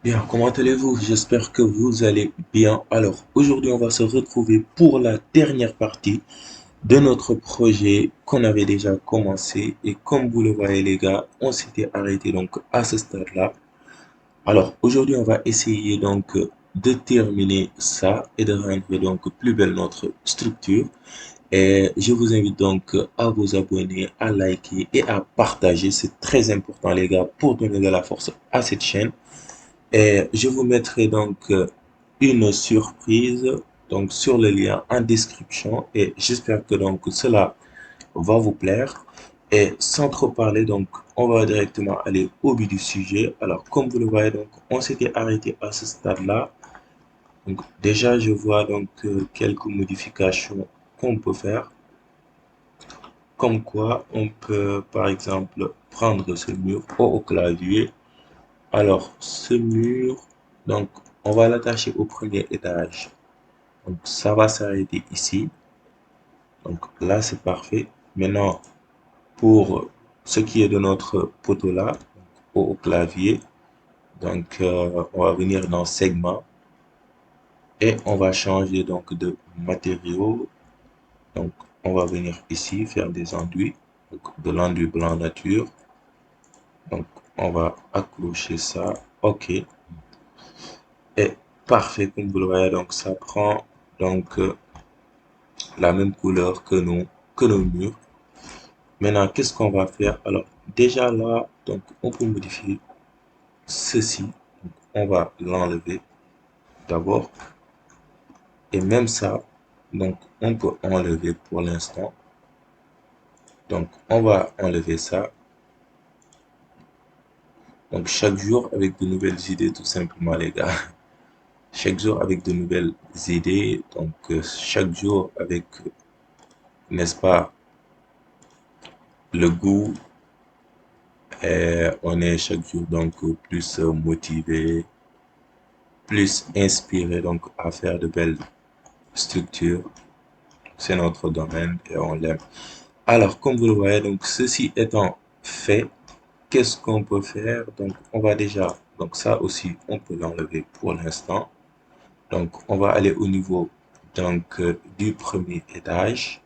Bien, comment allez-vous? J'espère que vous allez bien. Alors, aujourd'hui, on va se retrouver pour la dernière partie de notre projet qu'on avait déjà commencé. Et comme vous le voyez, les gars, on s'était arrêté donc à ce stade-là. Alors, aujourd'hui, on va essayer donc de terminer ça et de rendre donc plus belle notre structure. Et je vous invite donc à vous abonner, à liker et à partager. C'est très important, les gars, pour donner de la force à cette chaîne. Et je vous mettrai donc une surprise donc sur le lien en description et j'espère que donc cela va vous plaire. Et sans trop parler, donc on va directement aller au but du sujet. Alors comme vous le voyez, donc on s'était arrêté à ce stade-là. Donc déjà je vois donc quelques modifications qu'on peut faire. Comme quoi on peut par exemple prendre ce mur au clavier. Alors, ce mur, donc, on va l'attacher au premier étage. Donc, ça va s'arrêter ici. Donc, là, c'est parfait. Maintenant, pour ce qui est de notre poteau là, au clavier, donc, on va venir dans segment et on va changer donc de matériau. Donc, on va venir ici faire des enduits, donc de l'enduit blanc nature. Donc, on va accrocher ça. OK. Et parfait, comme vous le voyez, donc ça prend donc la même couleur que nos murs. Maintenant, qu'est-ce qu'on va faire? Alors, déjà là, donc on peut modifier ceci. Donc, on va l'enlever d'abord. Et même ça, donc on peut enlever pour l'instant. Donc, on va enlever ça. Donc, chaque jour avec de nouvelles idées, tout simplement, les gars. Chaque jour avec de nouvelles idées. Donc, chaque jour avec, n'est-ce pas, le goût. Et on est chaque jour donc plus motivé, plus inspiré donc à faire de belles structures. C'est notre domaine et on l'aime. Alors, comme vous le voyez, donc ceci étant fait, qu'est-ce qu'on peut faire? Donc, on va déjà, donc ça aussi, on peut l'enlever pour l'instant. Donc, on va aller au niveau donc du premier étage.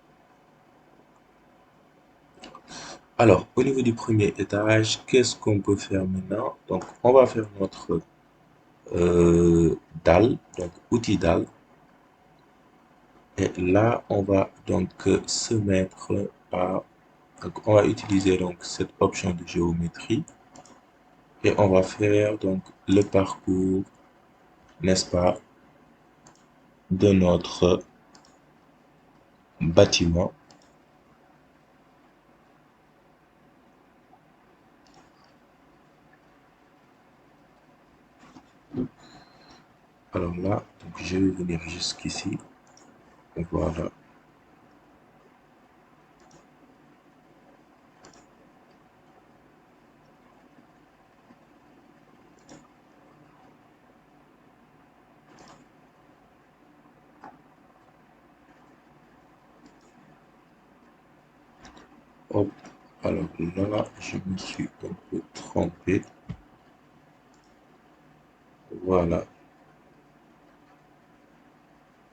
Alors, au niveau du premier étage, qu'est-ce qu'on peut faire maintenant? Donc, on va faire notre dalle, donc outil dalle. Et là, on va donc se mettre à, donc on va utiliser donc cette option de géométrie et on va faire donc le parcours, n'est-ce pas, de notre bâtiment. Alors là, donc je vais venir jusqu'ici. Et voilà. Hop. Alors là, je me suis un peu trompé. Voilà.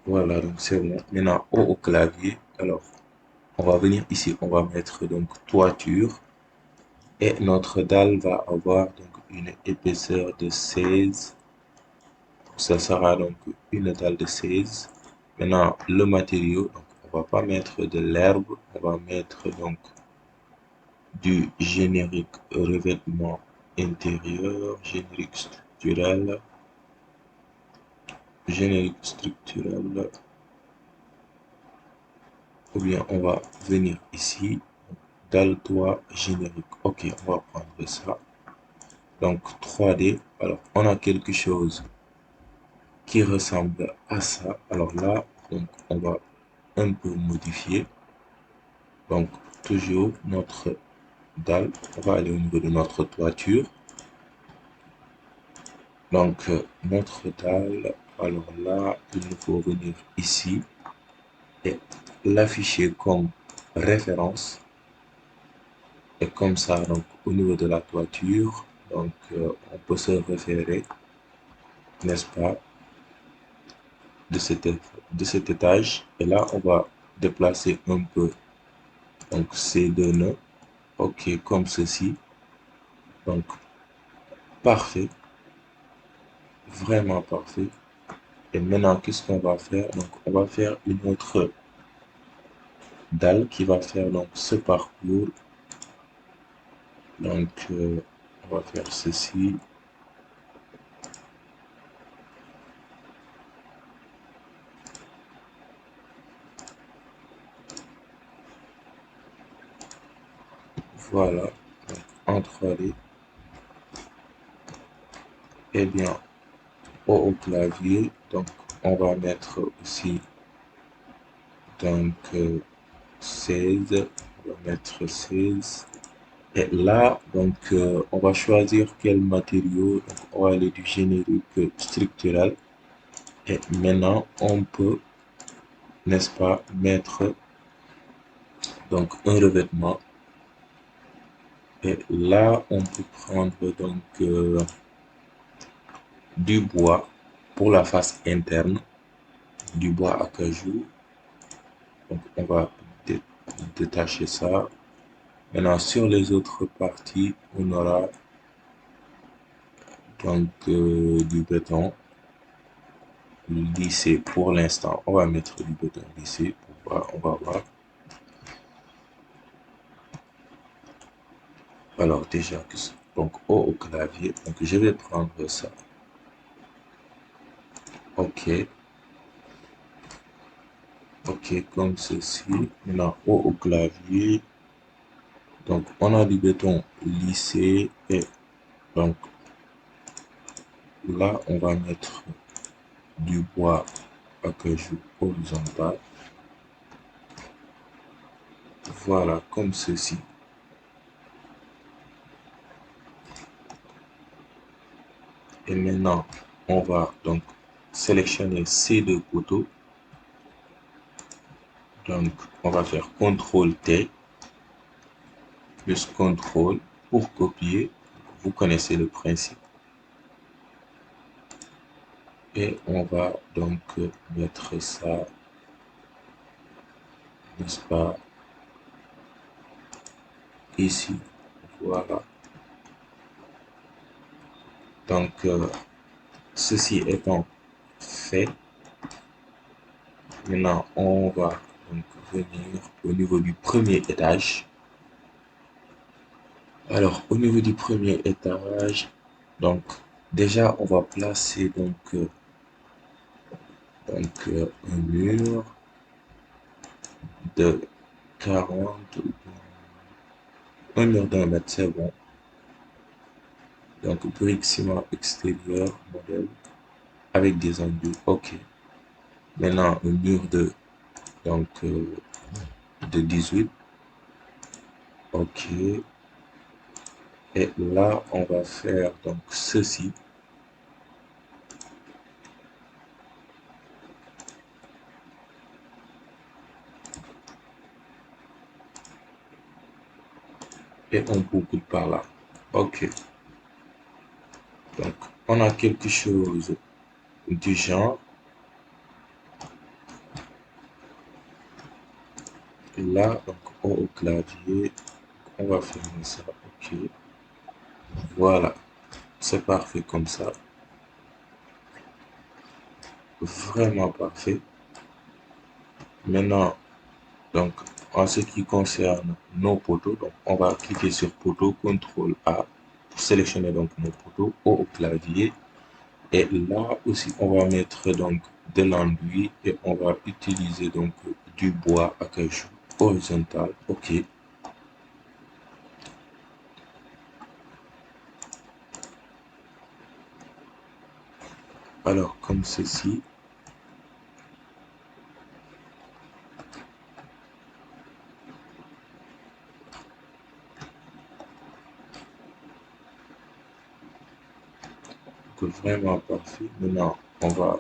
Voilà, donc c'est bon. Maintenant, au clavier. Alors, on va venir ici. On va mettre donc toiture. Et notre dalle va avoir donc une épaisseur de 16. Ça sera donc une dalle de 16. Maintenant, le matériau, donc on va pas mettre de l'herbe, on va mettre donc du générique revêtement intérieur, générique structurel, ou bien on va venir ici, dalle toit générique. Ok, on va prendre ça. Donc 3D, alors on a quelque chose qui ressemble à ça. Alors là, donc, on va un peu modifier. Donc, toujours notre dalle. On va aller au niveau de notre toiture. Donc, notre dalle. Alors là, il nous faut venir ici et l'afficher comme référence. Et comme ça, donc, au niveau de la toiture, donc, on peut se référer. n'est-ce pas, de cet étage. Et là, on va déplacer un peu donc ces deux nœuds, ok, comme ceci. Donc, parfait, vraiment parfait. Et maintenant, qu'est-ce qu'on va faire? Donc, on va faire une autre dalle qui va faire donc ce parcours. Donc, on va faire ceci. Voilà, donc, en 3D. Et bien, au clavier, donc, on va mettre aussi donc 16. On va mettre 16. Et là, donc, on va choisir quel matériau. Donc, on va aller du générique structural. Et maintenant, on peut, n'est-ce pas, mettre donc un revêtement. Et là, on peut prendre donc du bois pour la face interne, du bois acajou. Donc, on va détacher ça. Maintenant, sur les autres parties, on aura donc du béton lissé pour l'instant. On va mettre du béton lissé pour voir, on va voir. Alors déjà, donc au clavier, donc je vais prendre ça. Ok, ok, comme ceci. Maintenant au clavier, donc on a du béton lissé et donc là on va mettre du bois acajou horizontal. Voilà, comme ceci. Et maintenant, on va donc sélectionner ces deux poteaux. Donc, on va faire CTRL-T plus CTRL pour copier. Vous connaissez le principe. Et on va donc mettre ça, n'est-ce pas, ici. Voilà. Donc, ceci étant fait, maintenant, on va donc venir au niveau du premier étage. Alors, au niveau du premier étage, donc, déjà, on va placer un mur de 40, un mur d'un mètre, c'est bon. Donc, brique ciment extérieur, modèle, avec des enduits, ok. Maintenant, un mur donc, de 18, ok. Et là, on va faire donc ceci. Et on boucle par là. Ok. Donc, on a quelque chose du genre. Et là, donc, au clavier, on va fermer ça. Ok. Voilà. C'est parfait comme ça. Vraiment parfait. Maintenant, donc, en ce qui concerne nos poteaux, donc, on va cliquer sur poteau, CTRL A pour sélectionner donc nos poteaux au clavier. Et là aussi, on va mettre donc de l'enduit et on va utiliser donc du bois acajou horizontal. Ok. Alors, comme ceci. Donc, vraiment parfait. Maintenant, on va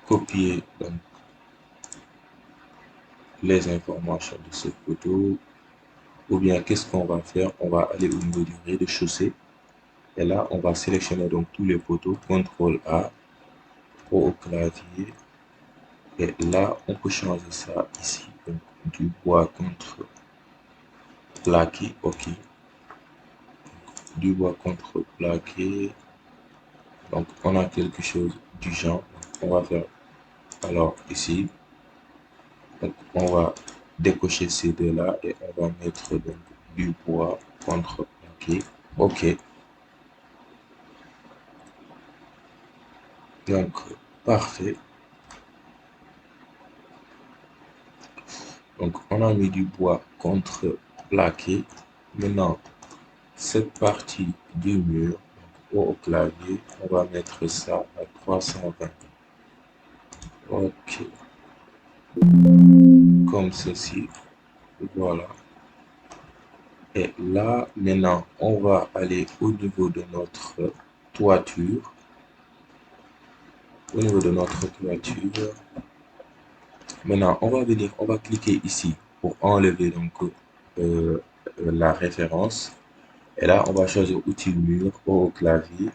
copier donc, les informations de ce poteau. Ou bien, qu'est-ce qu'on va faire? On va aller au niveau du rez-de-chaussée. Et là, on va sélectionner donc tous les poteaux, CTRL A, au clavier. Et là, on peut changer ça ici. Donc, du bois contre plaqué, ok. Du bois contre plaqué. Donc, on a quelque chose du genre. On va faire alors ici. Donc, on va décocher ces deux-là et on va mettre donc du bois contre plaqué. Ok. Donc, parfait. Donc, on a mis du bois contre plaqué. Maintenant, cette partie du mur, donc, au clavier, on va mettre ça à 320. Ok, comme ceci. Voilà. Et là, maintenant, on va aller au niveau de notre toiture. Au niveau de notre toiture. Maintenant, on va venir, on va cliquer ici pour enlever donc la référence. Et là, on va choisir outil mur au clavier.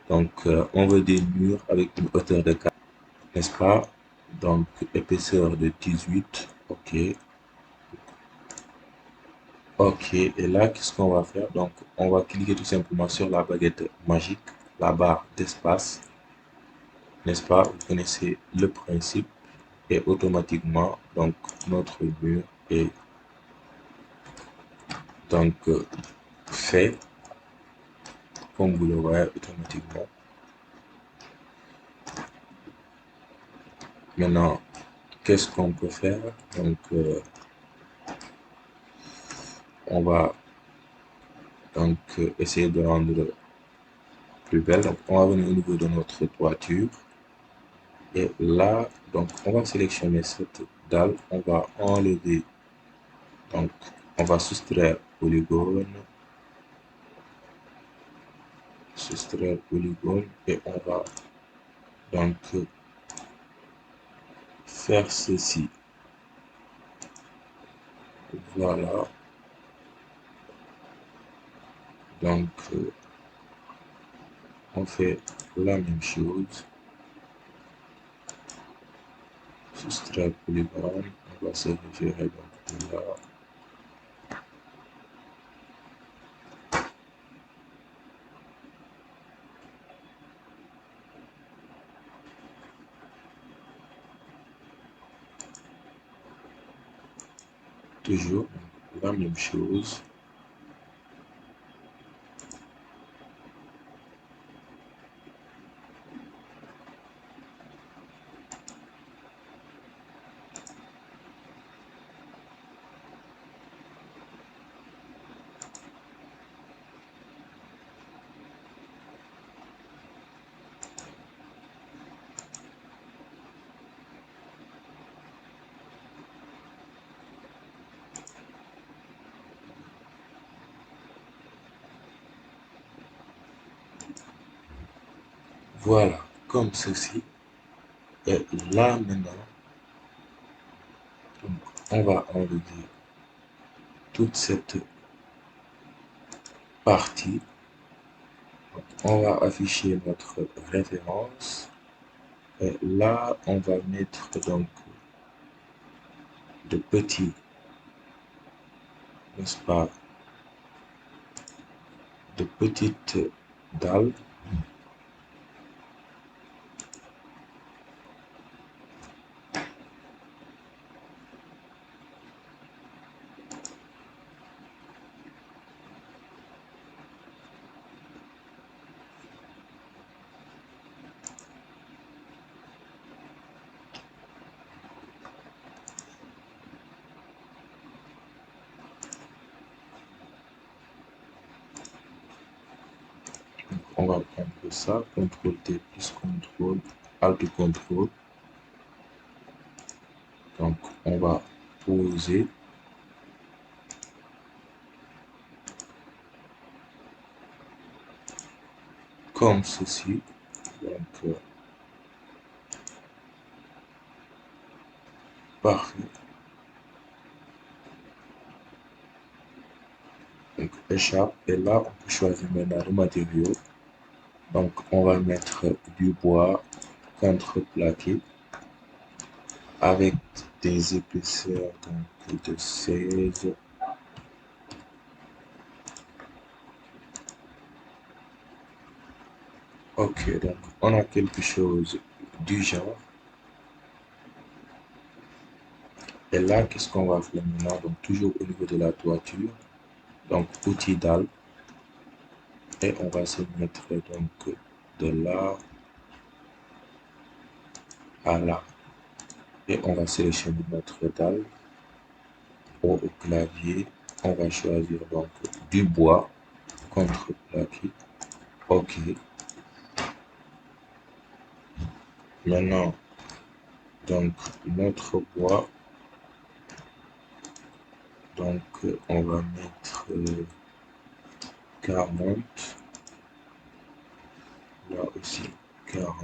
Donc, on veut des murs avec une hauteur de 4, n'est-ce pas? Donc, épaisseur de 18. OK. OK. Et là, qu'est-ce qu'on va faire? Donc, on va cliquer tout simplement sur la baguette magique, la barre d'espace, n'est-ce pas? Vous connaissez le principe. Et automatiquement, donc, notre mur est donc fait, comme vous le voyez automatiquement. Maintenant, qu'est-ce qu'on peut faire? Donc, on va donc essayer de rendre plus belle. Donc, on va venir au niveau de notre toiture. Et là, donc, on va sélectionner cette dalle. On va enlever. Donc, on va soustraire polygone. Et on va donc faire ceci. Voilà. Donc, on fait la même chose. Soustraire polygone. On va se référer donc là. Toujours la même chose. Voilà, comme ceci. Et là maintenant, donc, on va enlever toute cette partie. On va afficher notre référence. Et là, on va mettre donc de petits, n'est-ce pas, de petites dalles. On va prendre ça, CTRL T plus CTRL, Alt CTRL. Donc, on va poser comme ceci. Donc, parfait. Donc échappe, et là on peut choisir maintenant le matériau. Donc on va mettre du bois contreplaqué avec des épaisseurs donc de 16. Ok, donc on a quelque chose du genre. Et là, qu'est-ce qu'on va faire maintenant? Donc toujours au niveau de la toiture. Donc outil dalle. Et on va se mettre donc de là à là. Et on va sélectionner notre dalle. Au clavier, on va choisir donc du bois contreplaqué. Ok. Maintenant, donc notre bois, donc on va mettre 40, là aussi 40,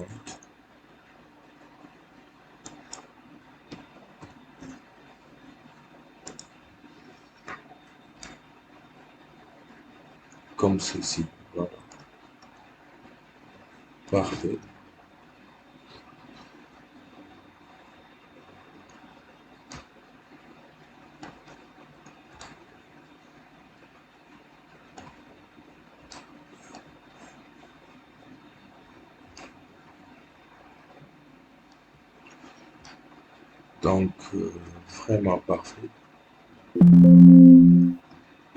comme ceci. Voilà, parfait. Donc, vraiment parfait.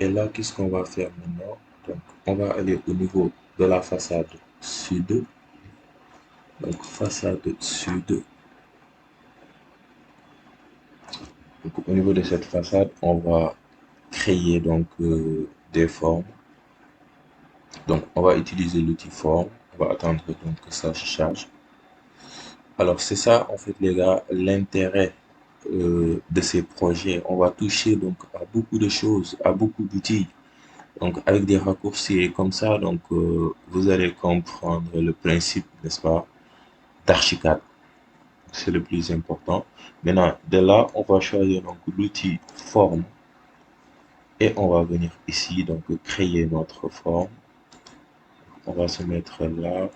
Et là, qu'est-ce qu'on va faire maintenant? Donc, on va aller au niveau de la façade sud. Donc, façade sud. Donc, au niveau de cette façade, on va créer donc des formes. Donc, on va utiliser l'outil forme. On va attendre donc que ça se charge. Alors, c'est ça, en fait, les gars, l'intérêt de ces projets. On va toucher donc à beaucoup de choses, à beaucoup d'outils. Donc, avec des raccourcis et comme ça, donc, vous allez comprendre le principe, n'est-ce pas, d'Archicad. C'est le plus important. Maintenant, de là, on va choisir donc l'outil forme et on va venir ici, donc, créer notre forme. On va se mettre là.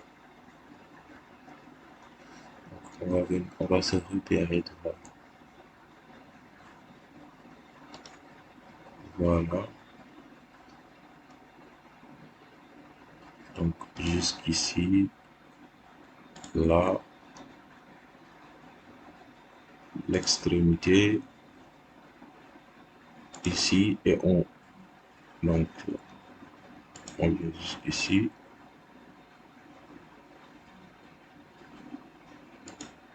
On va se repérer de là. Voilà. Donc, jusqu'ici, là, l'extrémité, ici, et donc, on vient jusqu'ici,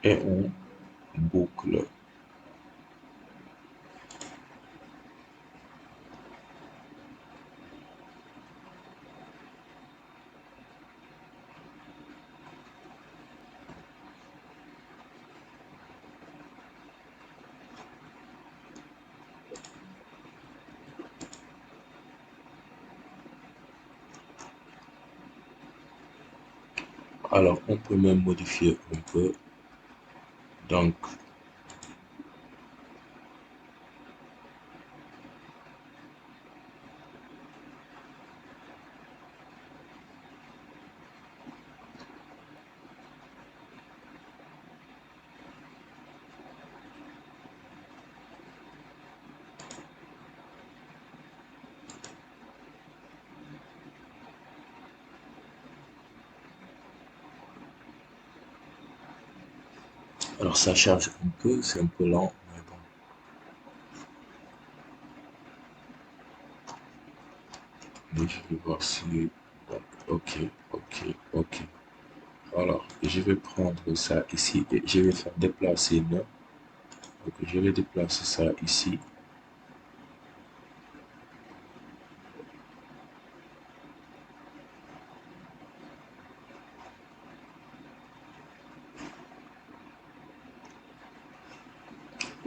et on boucle. Alors, on peut même modifier un peu. Donc, alors ça charge un peu, c'est un peu lent, mais bon. Mais je vais voir si... donc, ok, ok, ok. Alors, je vais prendre ça ici et je vais faire déplacer là. Donc, je vais déplacer ça ici.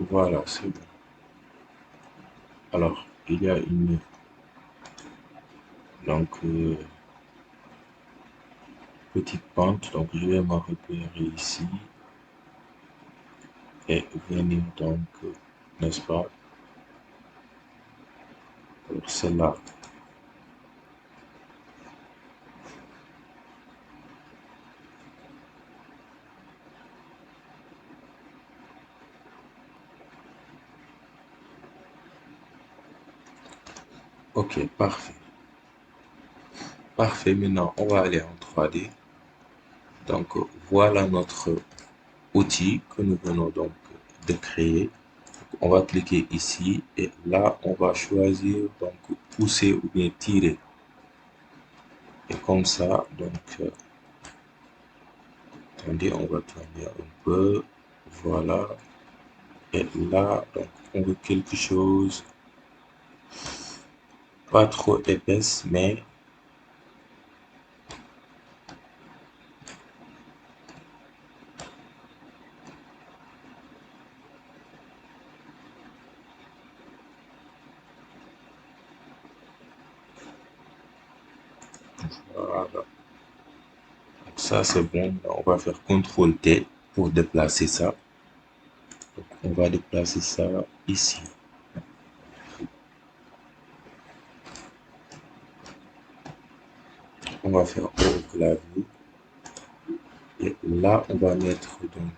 Voilà, c'est bon. Alors, il y a une donc petite pente, donc je vais me repérer ici et venir donc, n'est-ce pas, pour celle-là. Ok, parfait. Parfait. Maintenant, on va aller en 3D. Donc, voilà notre outil que nous venons donc de créer. On va cliquer ici et là, on va choisir donc pousser ou bien tirer. Et comme ça, donc, attendez, on va tourner un peu. Voilà. Et là, donc, on veut quelque chose pas trop épaisse, mais voilà. Donc, ça, c'est bon. On va faire CTRL T pour déplacer ça. Donc, on va déplacer ça ici. On va faire au clavier. Et là, on va mettre donc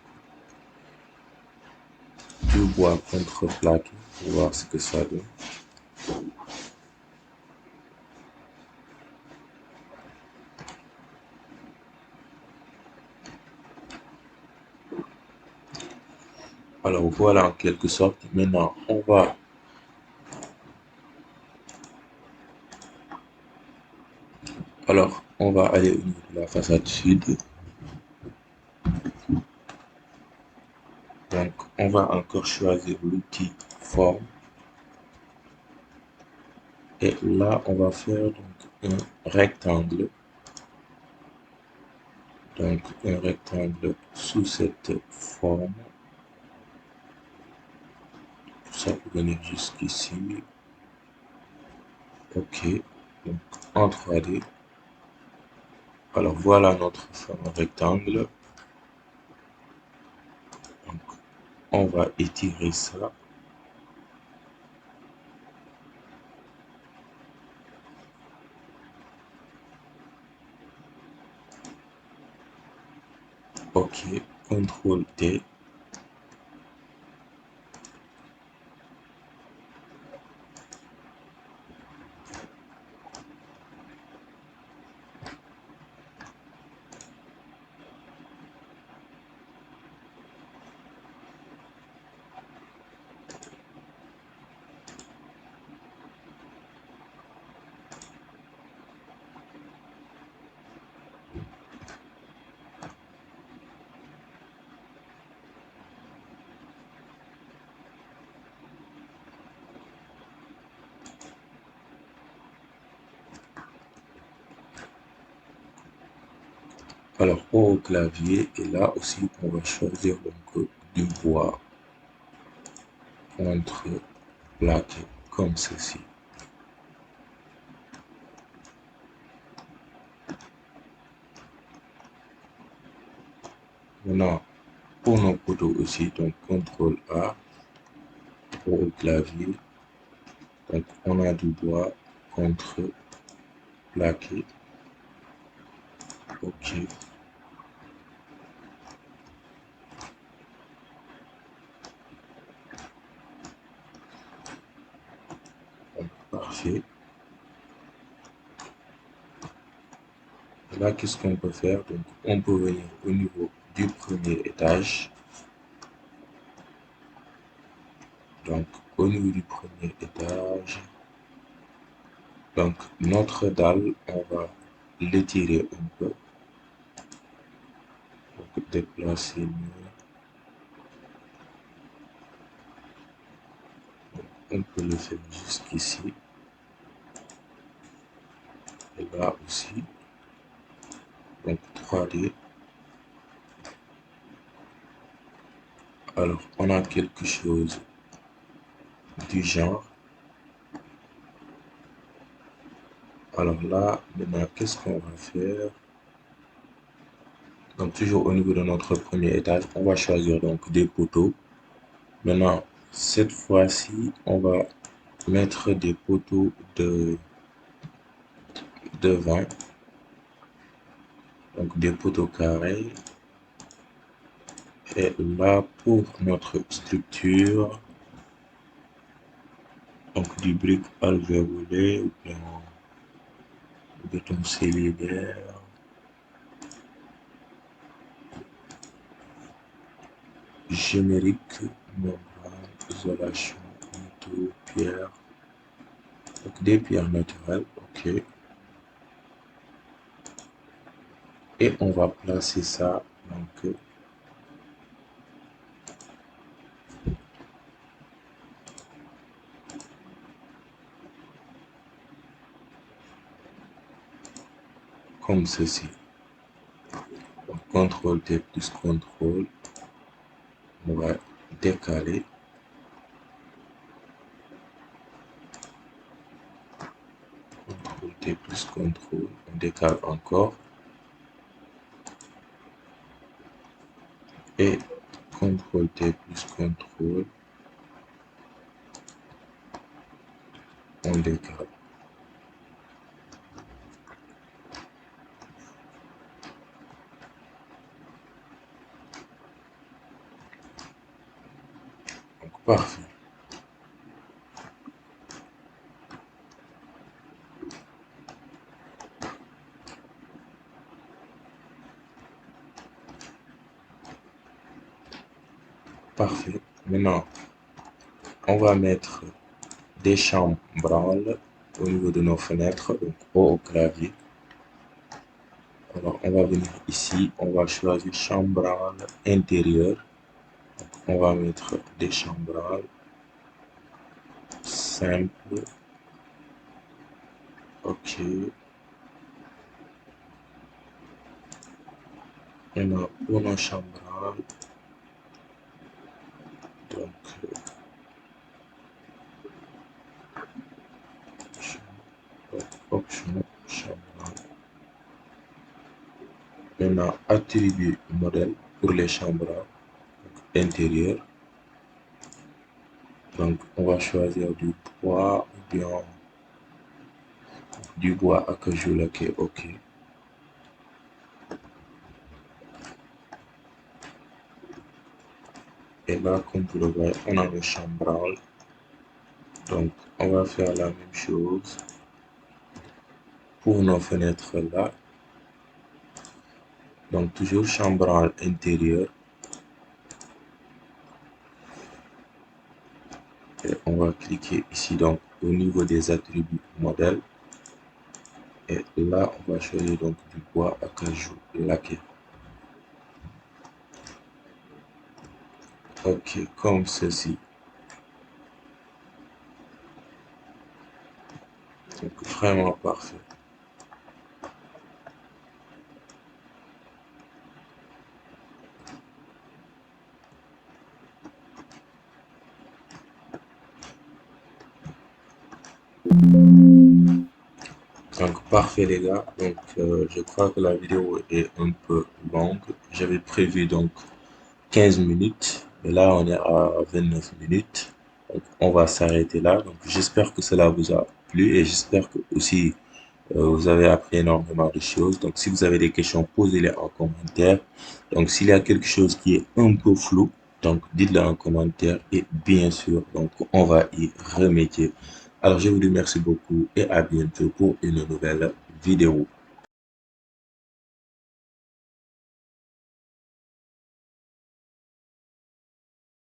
du bois contreplaqué pour voir ce que ça donne. Alors voilà en quelque sorte. Maintenant, on va aller au niveau de la façade sud. Donc, on va encore choisir l'outil forme. Et là, on va faire donc un rectangle. Donc, un rectangle sous cette forme. Tout ça pour venir jusqu'ici. OK. Donc, en 3D. Alors, voilà notre forme rectangle. Donc, on va étirer ça. OK. CTRL T. Alors, au clavier, et là aussi, on va choisir donc du bois contre plaqué, comme ceci. Maintenant, pour nos poteaux aussi, donc CTRL A au clavier. Donc, on a du bois contre plaqué. OK. Donc, parfait. Là, qu'est-ce qu'on peut faire? Donc, on peut venir au niveau du premier étage. Donc, au niveau du premier étage, donc notre dalle, on va l'étirer un peu. Donc, déplacer mieux. On peut le faire jusqu'ici. Et là aussi. Donc, 3D. Alors, on a quelque chose du genre. Alors là, maintenant, qu'est-ce qu'on va faire? Donc, toujours au niveau de notre premier étage, on va choisir donc des poteaux. Maintenant, cette fois-ci, on va mettre des poteaux de 20. Donc, des poteaux carrés. Et là, pour notre structure, Donc du brique alvéolé ou bien béton cellulaire, générique, membrane, isolation, métaux, pierre. Donc des pierres naturelles, ok. Et on va placer ça donc comme ceci. Donc, CTRL T plus CTRL, on va décaler. CTRL T plus CTRL, on décale encore. Et CTRL T plus CTRL, on décale. Donc, parfait. Parfait. Maintenant, on va mettre des chambranles au niveau de nos fenêtres, donc au clavier. Alors, on va venir ici, on va choisir chambranle intérieur. On va mettre des chambranles simples. Ok. Maintenant, pour nos chambranles, donc, option chambranle. Maintenant, attribut modèle pour les chambranles intérieurs. Donc, on va choisir du bois ou bien du bois acajou laqué, ok. Et là, comme vous le voyez, on a le chambranle. Donc, on va faire la même chose pour nos fenêtres là. Donc, toujours chambranle intérieur. Et on va cliquer ici, donc, au niveau des attributs modèles. Et là, on va choisir donc du bois acajou laqué. Ok, comme ceci. Donc, vraiment parfait. Donc, parfait les gars. Donc, je crois que la vidéo est un peu longue. J'avais prévu donc 15 minutes. Et là, on est à 29 minutes. Donc, on va s'arrêter là. Donc, j'espère que cela vous a plu et j'espère que aussi vous avez appris énormément de choses. Donc, si vous avez des questions, posez-les en commentaire. Donc, s'il y a quelque chose qui est un peu flou, donc dites-le en commentaire et bien sûr, donc on va y remédier. Alors, je vous remercie beaucoup et à bientôt pour une nouvelle vidéo.